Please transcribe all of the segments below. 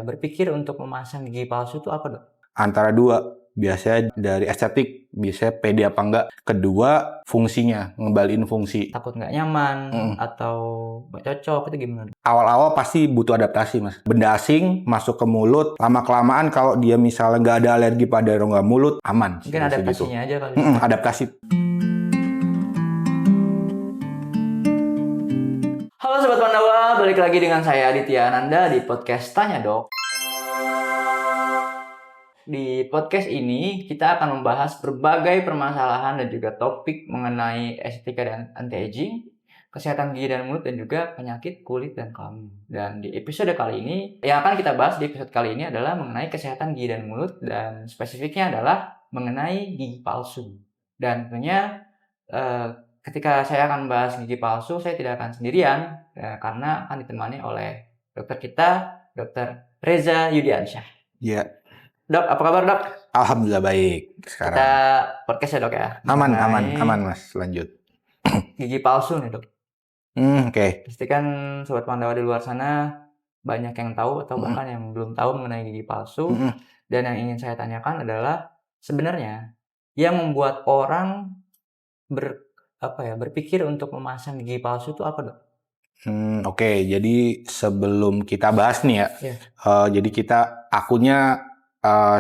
Berpikir untuk memasang gigi palsu itu apa, Dok? Antara dua, biasanya dari estetik, biasanya pede apa enggak. Kedua, fungsinya, ngembaliin fungsi. Takut nggak nyaman atau nggak cocok itu gimana, Dok? Awal-awal pasti butuh adaptasi, Mas. Benda asing masuk ke mulut, lama-kelamaan kalau dia misalnya nggak ada alergi pada rongga mulut, aman. Mungkin adaptasinya aja kali. Adaptasi. Halo Sobat Pandawa, balik lagi dengan saya Aditya Ananda di podcast Tanya Dok. Di podcast ini kita akan membahas berbagai permasalahan dan juga topik mengenai estetika dan anti-aging, kesehatan gigi dan mulut, dan juga penyakit kulit dan kelamin. Dan di episode kali ini, yang akan kita bahas di episode kali ini adalah mengenai kesehatan gigi dan mulut, dan spesifiknya adalah mengenai gigi palsu. Dan tentunya ketika saya akan bahas gigi palsu, saya tidak akan sendirian karena akan ditemani oleh dokter kita, Dr. Reza Yudiansyah. Ya. Dok, apa kabar, Dok? Alhamdulillah baik sekarang. Kita podcast ya, Dok ya. Aman Mas, lanjut. Gigi palsu nih, Dok. Oke. Pasti kan Sobat Pandawa di luar sana banyak yang tahu atau bahkan yang belum tahu mengenai gigi palsu. Dan yang ingin saya tanyakan adalah sebenarnya yang membuat orang berpikir untuk memasang gigi palsu itu apa, Dok? Oke, jadi sebelum kita bahas nih ya, jadi akunya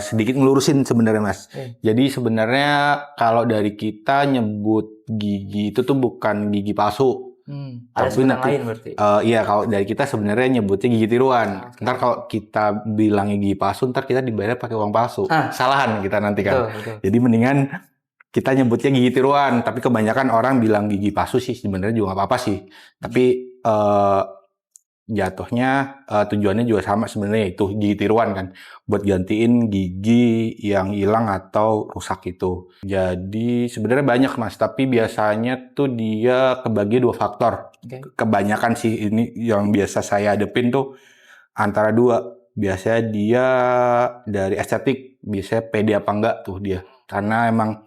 sedikit ngelurusin sebenarnya, Mas. Jadi sebenarnya kalau dari kita nyebut gigi itu tuh bukan gigi palsu. Ada sebutan lain berarti? Iya, kalau dari kita sebenarnya nyebutnya gigi tiruan. Ntar kalau kita bilangnya gigi palsu, ntar kita dibayar pakai uang palsu. Salahan kita nanti kan. Betul. Jadi mendingan kita nyebutnya gigi tiruan. Tapi kebanyakan orang bilang gigi palsu sih sebenarnya juga nggak apa-apa sih. Tapi jatuhnya tujuannya juga sama sebenarnya, itu gigi tiruan kan, buat gantiin gigi yang hilang atau rusak itu. Jadi sebenarnya banyak, Mas, tapi biasanya tuh dia kebagi dua faktor. Kebanyakan sih ini yang biasa saya hadepin tuh antara dua. Biasanya dia dari estetik, biasanya pede apa enggak tuh dia, karena emang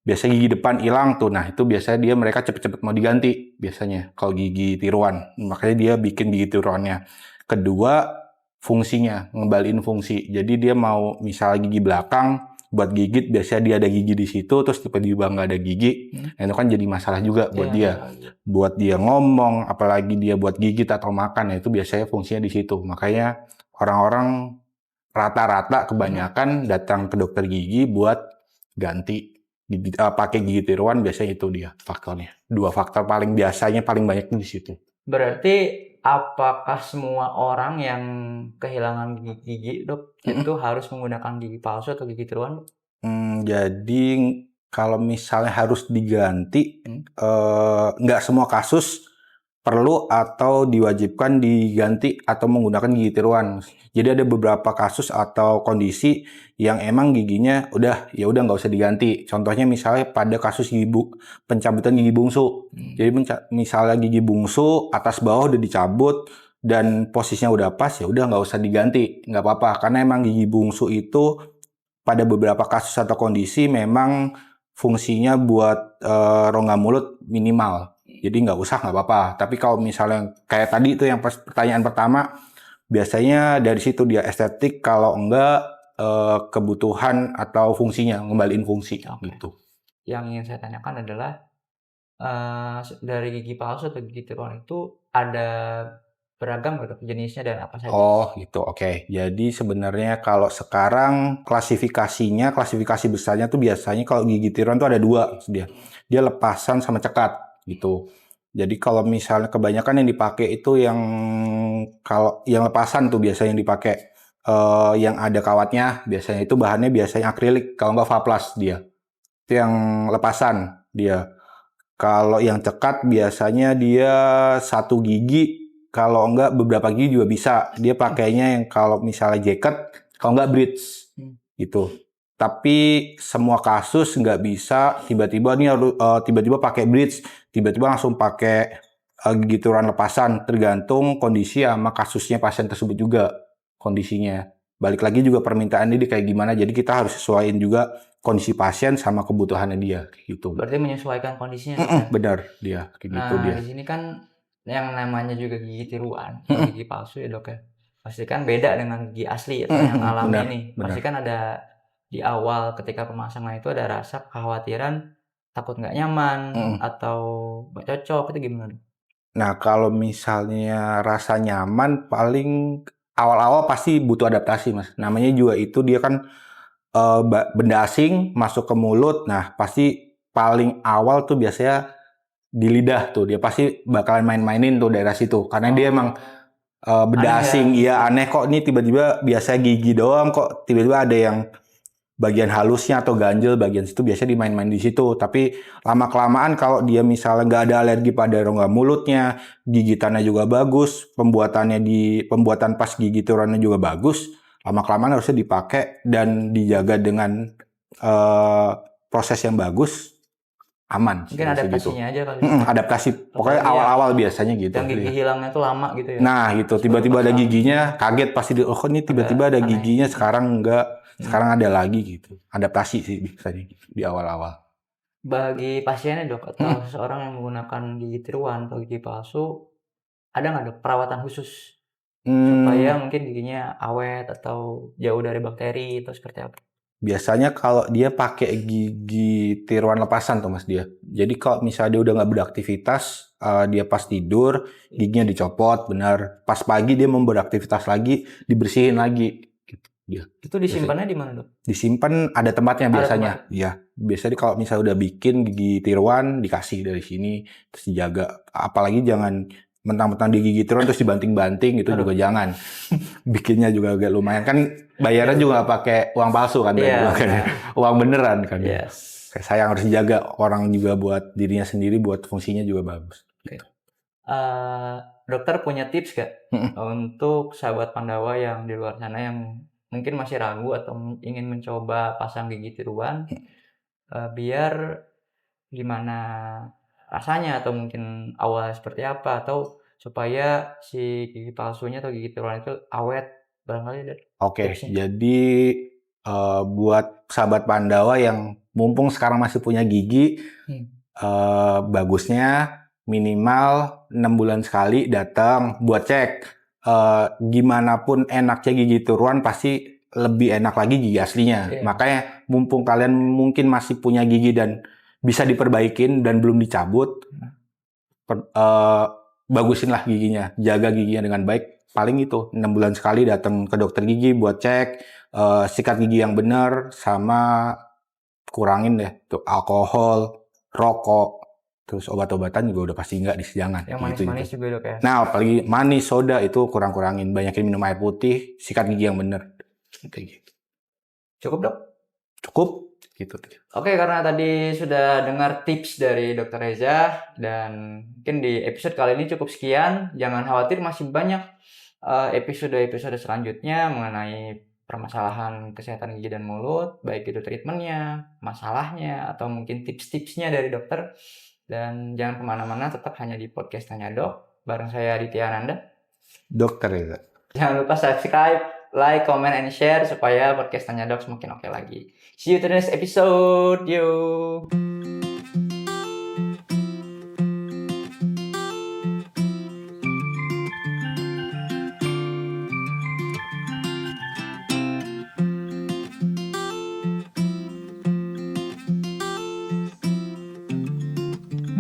biasanya gigi depan hilang tuh, nah itu biasanya mereka cepet-cepet mau diganti biasanya kalau gigi tiruan, makanya dia bikin gigi tiruannya. Kedua, fungsinya, ngembaliin fungsi. Jadi dia mau misalnya gigi belakang buat gigit, biasanya dia ada gigi di situ, terus tiba-tiba nggak ada gigi, nah itu kan jadi masalah juga buat dia. Buat dia ngomong, apalagi dia buat gigit atau makan, ya itu biasanya fungsinya di situ. Makanya orang-orang rata-rata kebanyakan datang ke dokter gigi buat ganti. Pakai gigi tiruan, biasanya itu dia faktornya. Dua faktor paling biasanya paling banyak di situ. Berarti apakah semua orang yang kehilangan gigi, Dok, itu harus menggunakan gigi palsu atau gigi tiruan? Jadi kalau misalnya harus diganti, nggak semua kasus perlu atau diwajibkan diganti atau menggunakan gigi tiruan. Jadi ada beberapa kasus atau kondisi yang emang giginya udah nggak usah diganti. Contohnya misalnya pada kasus pencabutan gigi bungsu. Jadi misalnya gigi bungsu atas bawah udah dicabut dan posisinya udah pas, ya udah nggak usah diganti, nggak apa-apa. Karena emang gigi bungsu itu pada beberapa kasus atau kondisi memang fungsinya buat rongga mulut minimal. Jadi nggak usah, nggak apa-apa. Tapi kalau misalnya kayak tadi itu yang pertanyaan pertama, biasanya dari situ dia estetik, kalau enggak kebutuhan atau fungsinya, ngembaliin fungsi gitu. Yang ingin saya tanyakan adalah dari gigi palsu atau gigi tiruan itu ada beragam gitu jenisnya dan apa saja? Oh gitu, oke. Jadi sebenarnya kalau sekarang klasifikasi besarnya tuh biasanya kalau gigi tiruan tuh ada dua dia. Dia lepasan sama cekat gitu. Jadi kalau misalnya kebanyakan yang dipakai itu yang lepasan tuh biasanya yang dipakai, yang ada kawatnya, biasanya itu bahannya biasanya akrilik, kalau nggak Vaplas dia. Itu yang lepasan dia. Kalau yang cekat biasanya dia satu gigi, kalau enggak beberapa gigi juga bisa. Dia pakainya yang kalau misalnya jacket, kalau enggak bridge gitu. Tapi semua kasus nggak bisa tiba-tiba pakai bridge, tiba-tiba langsung pakai gigi tiruan lepasan. Tergantung kondisi sama kasusnya pasien tersebut juga kondisinya. Balik lagi juga permintaan dia kayak gimana. Jadi kita harus sesuaiin juga kondisi pasien sama kebutuhannya dia gitu. Berarti menyesuaikan kondisinya. Benar dia kayak gitu dia. Di sini kan yang namanya juga gigi tiruan, gigi palsu ya, Dok ya. pasti kan beda dengan gigi asli atau yang alami Benar, ini. benar. Pasti kan ada di awal ketika pemasangan itu ada rasa kekhawatiran takut nggak nyaman atau nggak cocok, itu gimana? Nah, kalau misalnya rasa nyaman, paling awal-awal pasti butuh adaptasi, Mas. Namanya juga itu dia kan benda asing masuk ke mulut. Nah, pasti paling awal tuh biasanya di lidah tuh. Dia pasti bakalan main-mainin tuh daerah situ. Karena dia emang benda Aneh ya? asing. Iya, aneh kok nih tiba-tiba biasa gigi doang kok tiba-tiba ada yang bagian halusnya atau ganjel bagian situ biasanya dimain-main di situ. Tapi lama-kelamaan kalau dia misalnya nggak ada alergi pada rongga mulutnya, gigitannya juga bagus, pembuatan pas gigi tiruannya juga bagus, lama-kelamaan harusnya dipakai dan dijaga dengan proses yang bagus, aman. Mungkin Gitu. adaptasinya aja kali. Adaptasi, pokoknya Apalagi awal-awal biasanya gitu. yang gigi hilangnya tuh lama gitu ya. Nah gitu, tiba-tiba ada giginya, kaget pasti, oh kok ini tiba-tiba ada Aneh. giginya, sekarang enggak, sekarang ada lagi gitu. Adaptasi sih biasanya di awal-awal. Bagi pasiennya dok, atau seseorang yang menggunakan gigi tiruan atau gigi palsu, ada nggak dok perawatan khusus supaya mungkin giginya awet atau jauh dari bakteri atau seperti apa? Biasanya kalau dia pakai gigi tiruan lepasan tuh mas dia. Jadi kalau misalnya dia udah nggak beraktivitas, dia pas tidur giginya dicopot, benar. Pas pagi dia mau beraktivitas lagi, dibersihin lagi. Gitu. Dia. Itu disimpannya di mana dok? Disimpan ada tempatnya Ada biasanya. tempat? Iya, biasanya kalau misalnya udah bikin gigi tiruan dikasih dari sini terus dijaga. Apalagi jangan mentang-mentang di gigi tiruan terus dibanting-banting, itu juga jangan. Bikinnya juga agak lumayan kan, bayarnya juga nggak pakai uang palsu kan, Iya, uang beneran kan. Yes. Kayak sayang, harus dijaga orang juga buat dirinya sendiri, buat fungsinya juga bagus. Gitu. Dokter punya tips gak untuk sahabat Pandawa yang di luar sana yang mungkin masih ragu atau ingin mencoba pasang gigi tiruan, biar gimana rasanya atau mungkin awalnya seperti apa, atau supaya si gigi palsunya atau gigi tiruan itu awet, barangkali ada Oke, tipsnya? jadi buat sahabat Pandawa yang mumpung sekarang masih punya gigi, bagusnya minimal 6 bulan sekali datang buat cek. Gimana pun enaknya gigi tiruan pasti lebih enak lagi gigi aslinya. Makanya mumpung kalian mungkin masih punya gigi dan bisa diperbaikin dan belum dicabut, bagusin lah giginya, jaga giginya dengan baik. Paling itu 6 bulan sekali datang ke dokter gigi buat cek, sikat gigi yang benar, sama kurangin deh tuh alkohol, rokok, terus obat-obatan juga udah pasti enggak, jangan. Yang Gitu. manis-manis juga dok ya? Nah, apalagi manis, soda itu kurang-kurangin, banyakin minum air putih, sikat gigi yang benar. Kayak gitu. Cukup dok? Cukup gitu. Oke, karena tadi sudah dengar tips dari Dr. Reza dan mungkin di episode kali ini cukup sekian. Jangan khawatir, masih banyak episode-episode selanjutnya mengenai permasalahan kesehatan gigi dan mulut, baik itu treatmentnya, masalahnya, atau mungkin tips-tipsnya dari dokter. Dan jangan kemana-mana, tetap hanya di podcast Tanya Dok, bareng saya Aditya Ananda. Dokter Reza. Jangan lupa subscribe, like, comment, and share supaya podcast Tanya Dok semakin oke lagi. See you to the next episode. Yo.